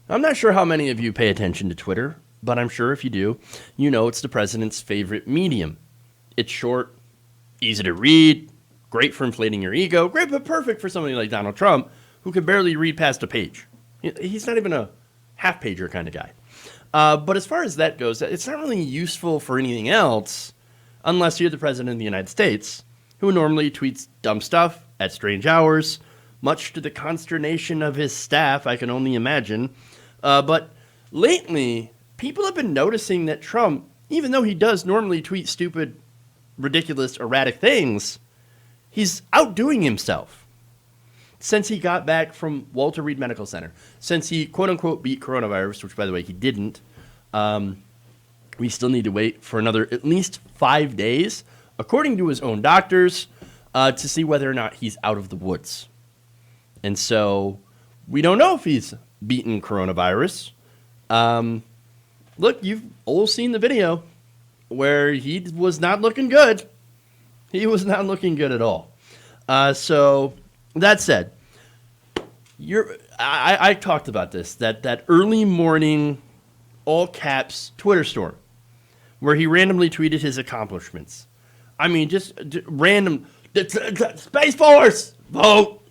I'm not sure how many of you pay attention to Twitter, but I'm sure if you do, you know it's the president's favorite medium. It's short, easy to read, great for inflating your ego, great but perfect for somebody like Donald Trump who can barely read past a page. He's not even a half-pager kind of guy. But as far as that goes, it's not really useful for anything else unless you're the president of the United States, who normally tweets dumb stuff at strange hours, much to the consternation of his staff, I can only imagine. But lately, people have been noticing that Trump, even though he does normally tweet stupid, ridiculous, erratic things, he's outdoing himself. Since he got back from Walter Reed Medical Center, since he quote-unquote beat coronavirus, which, by the way, he didn't, we still need to wait for another at least 5 days, according to his own doctors, to see whether or not he's out of the woods. And so we don't know if he's beaten coronavirus. Look, you've all seen the video where he was not looking good. He was not looking good at all. So that said, I talked about this, that early morning, all caps Twitter storm, where he randomly tweeted his accomplishments. I mean, just random, Space Force, vote.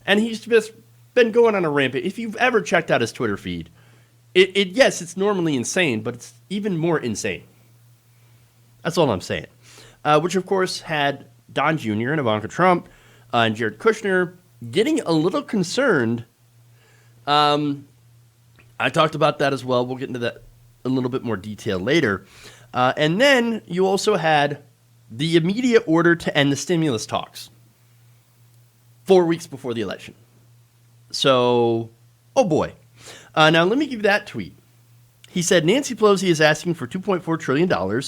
And he's just been going on a rampage. If you've ever checked out his Twitter feed, yes, it's normally insane, but it's even more insane. That's all I'm saying. Which, of course, had Don Jr. and Ivanka Trump and Jared Kushner getting a little concerned. I talked about that as well. We'll get into that a little bit more detail later. And then you also had the immediate order to end the stimulus talks 4 weeks before the election. So, oh boy. Now, let me give you that tweet. He said Nancy Pelosi is asking for $2.4 trillion,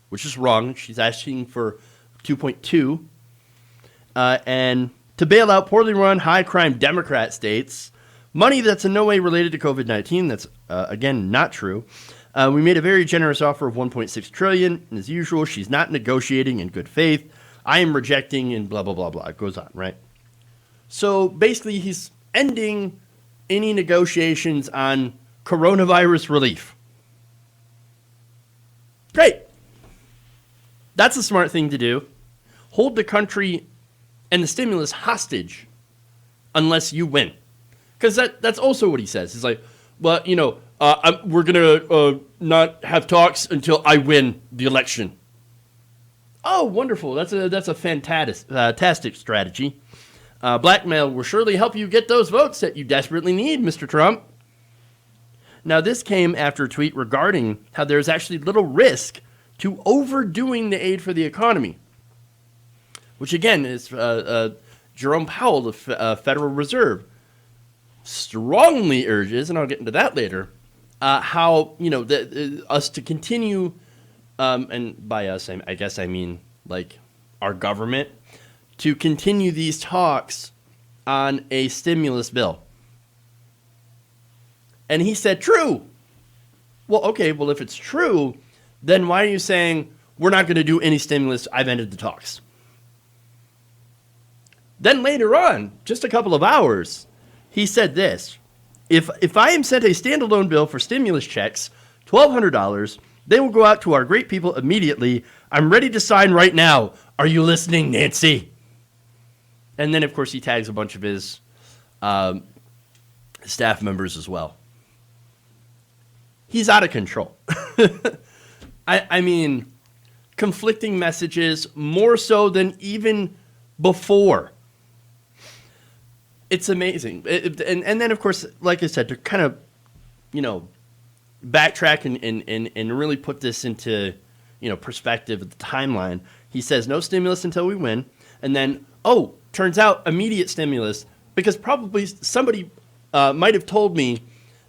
which is wrong. She's asking for 2.2. And to bail out poorly run, high-crime Democrat states, money that's in no way related to COVID-19. That's, again, not true. We made a very generous offer of $1.6 trillion. And as usual, she's not negotiating in good faith. I am rejecting and blah, blah, blah, blah. It goes on, right? So basically, he's ending any negotiations on coronavirus relief. Great. That's a smart thing to do. Hold the country and the stimulus hostage unless you win. Because that's also what he says. He's like, well, we're going to not have talks until I win the election. Oh, wonderful. That's a fantastic strategy. Blackmail will surely help you get those votes that you desperately need, Mr. Trump. Now, this came after a tweet regarding how there's actually little risk to overdoing the aid for the economy, which, again, is Jerome Powell, the Federal Reserve, strongly urges, and I'll get into that later, how, us to continue, and by us, I guess I mean, like, our government, to continue these talks on a stimulus bill. And he said, true. Well, okay, well, if it's true, then why are you saying we're not going to do any stimulus? I've ended the talks. Then later on, just a couple of hours, he said this. If I am sent a standalone bill for stimulus checks, $1,200, they will go out to our great people immediately. I'm ready to sign right now. Are you listening, Nancy? And then, of course, he tags a bunch of his staff members as well. He's out of control. I mean, conflicting messages more so than even before. It's amazing. And then, of course, like I said, to kind of, backtrack and really put this into, perspective of the timeline, he says no stimulus until we win. And then, turns out immediate stimulus, because probably somebody might have told me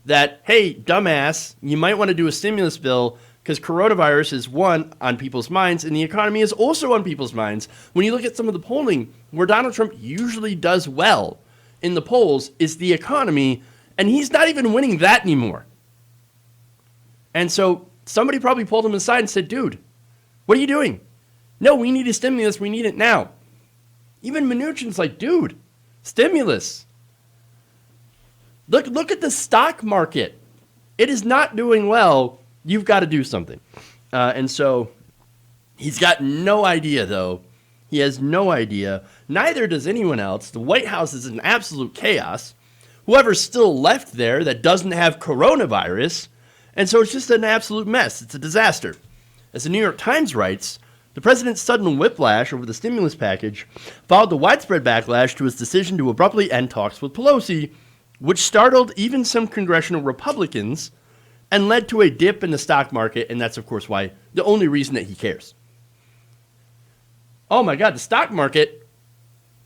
that, hey, dumbass, you might want to do a stimulus bill because coronavirus is one on people's minds and the economy is also on people's minds. When you look at some of the polling, where Donald Trump usually does well in the polls is the economy, and he's not even winning that anymore. And so somebody probably pulled him aside and said, dude, what are you doing? No, we need a stimulus. We need it now. Even Mnuchin's like, dude, stimulus. Look at the stock market. It is not doing well. You've got to do something. And so he's got no idea, though. He has no idea. Neither does anyone else. The White House is in absolute chaos. Whoever's still left there that doesn't have coronavirus. And so it's just an absolute mess. It's a disaster. As the New York Times writes, the president's sudden whiplash over the stimulus package followed the widespread backlash to his decision to abruptly end talks with Pelosi, which startled even some congressional Republicans and led to a dip in the stock market. And that's, of course, why the only reason that he cares. Oh my God, the stock market.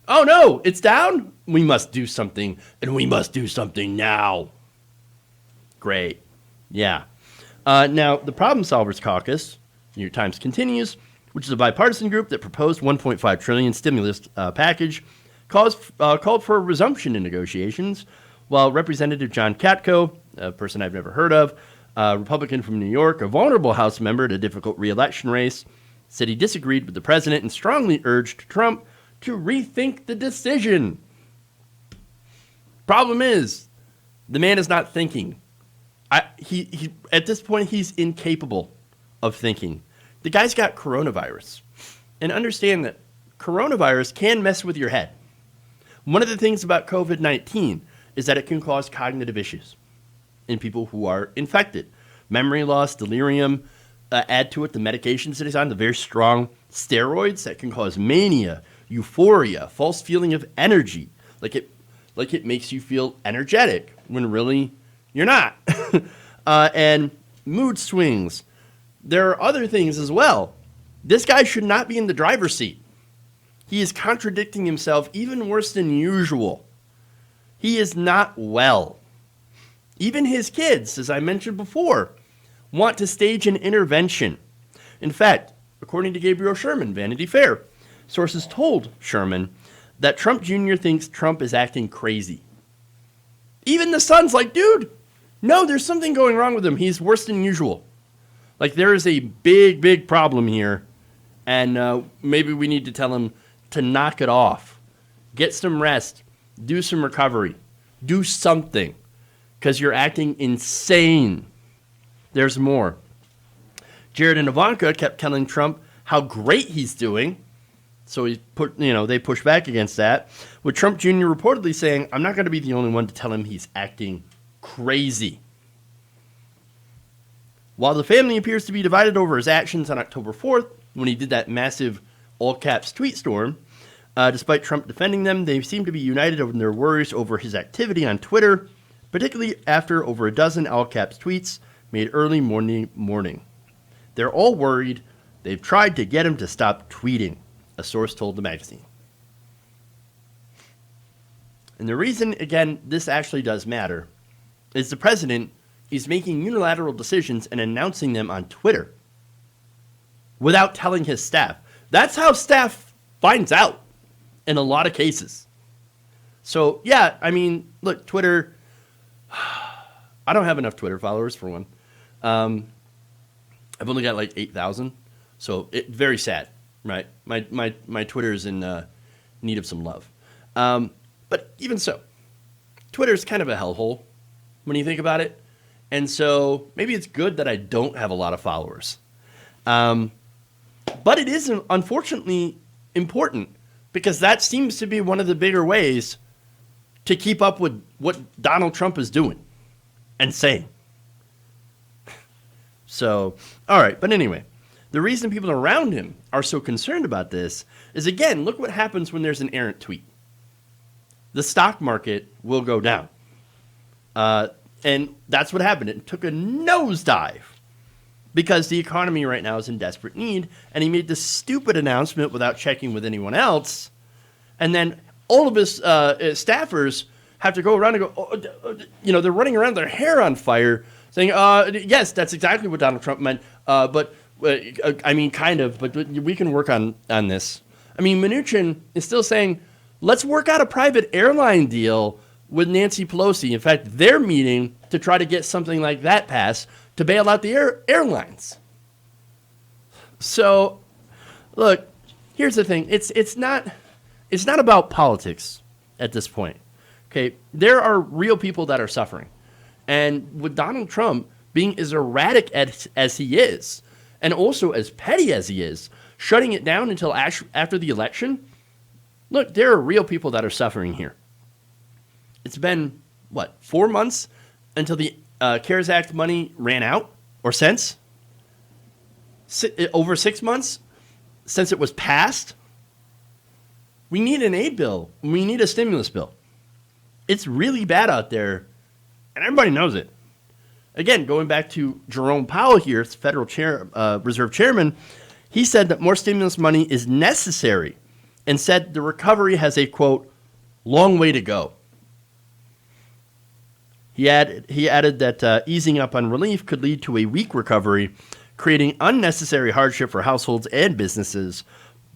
Oh no, it's down? We must do something, and we must do something now. Great. Yeah. Now, the Problem Solvers Caucus, New York Times continues, which is a bipartisan group that proposed $1.5 trillion stimulus package, called for a resumption in negotiations, while Representative John Katko, a person I've never heard of, a Republican from New York, a vulnerable House member in a difficult re-election race, said he disagreed with the president and strongly urged Trump to rethink the decision. Problem is, the man is not thinking. He at this point, he's incapable of thinking. The guy's got coronavirus. And understand that coronavirus can mess with your head. One of the things about COVID-19 is that it can cause cognitive issues in people who are infected. Memory loss, delirium, add to it the medications that he's on, the very strong steroids that can cause mania, euphoria, false feeling of energy. Like it makes you feel energetic when really you're not. And mood swings. There are other things as well. This guy should not be in the driver's seat. He is contradicting himself even worse than usual. He is not well. Even his kids, as I mentioned before, want to stage an intervention. In fact, according to Gabriel Sherman, Vanity Fair, sources told Sherman that Trump Jr. thinks Trump is acting crazy. Even the son's like, dude, no, there's something going wrong with him. He's worse than usual. Like, there is a big, big problem here, and maybe we need to tell him to knock it off. Get some rest. Do some recovery. Do something, because you're acting insane. There's more. Jared and Ivanka kept telling Trump how great he's doing, so they pushed back against that, with Trump Jr. reportedly saying, I'm not going to be the only one to tell him he's acting crazy. While the family appears to be divided over his actions on October 4th, when he did that massive all-caps tweet storm, despite Trump defending them, they seem to be united in their worries over his activity on Twitter, particularly after over a dozen all-caps tweets made early morning. They're all worried. They've tried to get him to stop tweeting, a source told the magazine. And the reason, again, this actually does matter is the president is making unilateral decisions and announcing them on Twitter without telling his staff. That's how staff finds out in a lot of cases. So, yeah, I mean, look, Twitter, I don't have enough Twitter followers, for one. I've only got like 8,000, so it's very sad, right? My Twitter is in need of some love. But even so, Twitter is kind of a hellhole when you think about it. And so maybe it's good that I don't have a lot of followers. But it is unfortunately important because that seems to be one of the bigger ways to keep up with what Donald Trump is doing and saying. So, all right. But anyway, the reason people around him are so concerned about this is, again, look what happens when there's an errant tweet. The stock market will go down. And that's what happened. It took a nosedive because the economy right now is in desperate need. And he made this stupid announcement without checking with anyone else. And then all of his staffers have to go around and go, they're running around with their hair on fire saying, yes, that's exactly what Donald Trump meant. But kind of, but we can work on this. I mean, Mnuchin is still saying, let's work out a private airline deal with Nancy Pelosi. In fact, they're meeting to try to get something like that passed to bail out the airlines. So, look, here's the thing. It's not about politics at this point. Okay, there are real people that are suffering. And with Donald Trump being as erratic as he is, and also as petty as he is, shutting it down until after the election, look, there are real people that are suffering here. It's been, 4 months until the CARES Act money ran out, or since? Over 6 months since it was passed. We need an aid bill. We need a stimulus bill. It's really bad out there, and everybody knows it. Again, going back to Jerome Powell here, Federal Reserve Chairman, he said that more stimulus money is necessary and said the recovery has a, quote, long way to go. He added that easing up on relief could lead to a weak recovery, creating unnecessary hardship for households and businesses.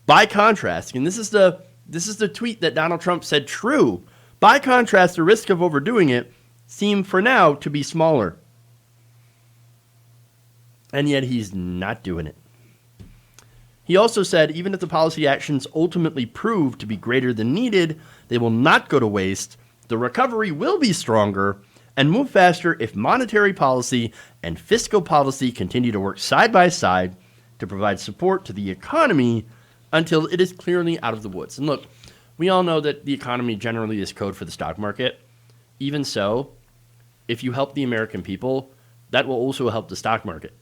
By contrast, and this is the tweet that Donald Trump said true, by contrast, the risk of overdoing it seem for now to be smaller. And yet he's not doing it. He also said even if the policy actions ultimately prove to be greater than needed, they will not go to waste. The recovery will be stronger and move faster if monetary policy and fiscal policy continue to work side by side to provide support to the economy until it is clearly out of the woods. And look, we all know that the economy generally is code for the stock market. Even so, if you help the American people, that will also help the stock market.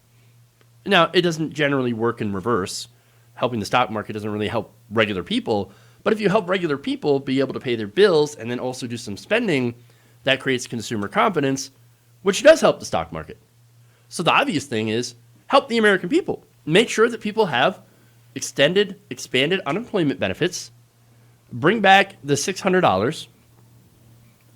Now, it doesn't generally work in reverse. Helping the stock market doesn't really help regular people. But if you help regular people be able to pay their bills and then also do some spending, that creates consumer confidence, which does help the stock market. So the obvious thing is help the American people. Make sure that people have expanded unemployment benefits. Bring back the $600.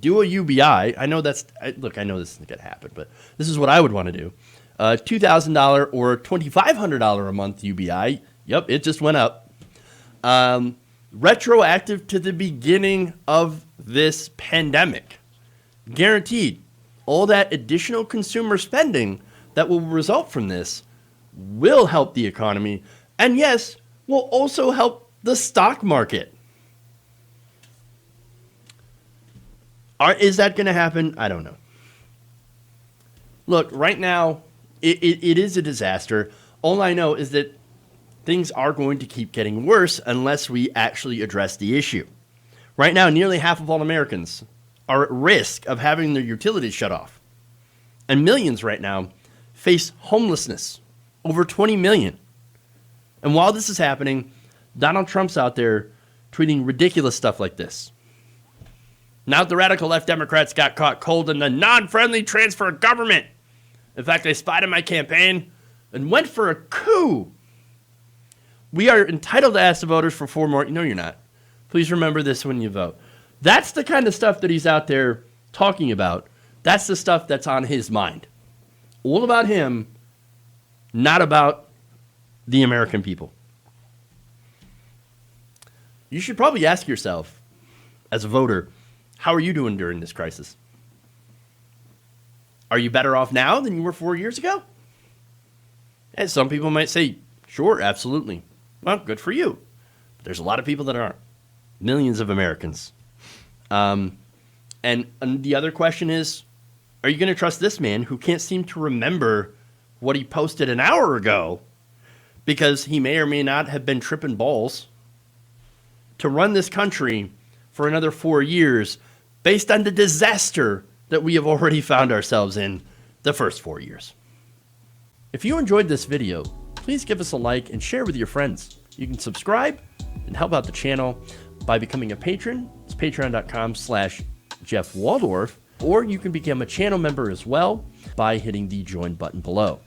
Do a UBI. I know this isn't going to happen, but this is what I would want to do. $2,000 or $2,500 a month UBI. Yep, it just went up. Retroactive to the beginning of this pandemic. Guaranteed. All that additional consumer spending that will result from this will help the economy. And yes, will also help the stock market. Is that going to happen? I don't know. Look, right now, it is a disaster. All I know is that things are going to keep getting worse unless we actually address the issue. Right now, nearly half of all Americans are at risk of having their utilities shut off. And millions right now face homelessness. Over 20 million. And while this is happening, Donald Trump's out there tweeting ridiculous stuff like this. Now the radical left Democrats got caught cold in the non-friendly transfer of government. In fact, they spied on my campaign and went for a coup. We are entitled to ask the voters for 4 more. No, you're not. Please remember this when you vote. That's the kind of stuff that he's out there talking about. That's the stuff that's on his mind. All about him, not about the American people. You should probably ask yourself, as a voter, how are you doing during this crisis? Are you better off now than you were 4 years ago? And some people might say, sure, absolutely. Well, good for you. But there's a lot of people that aren't. Millions of Americans. And the other question is, are you going to trust this man who can't seem to remember what he posted an hour ago because he may or may not have been tripping balls to run this country for another 4 years based on the disaster that we have already found ourselves in the first 4 years? If you enjoyed this video, please give us a like and share with your friends. You can subscribe and help out the channel by becoming a patron. It's patreon.com/Jeff Waldorf, or you can become a channel member as well by hitting the join button below.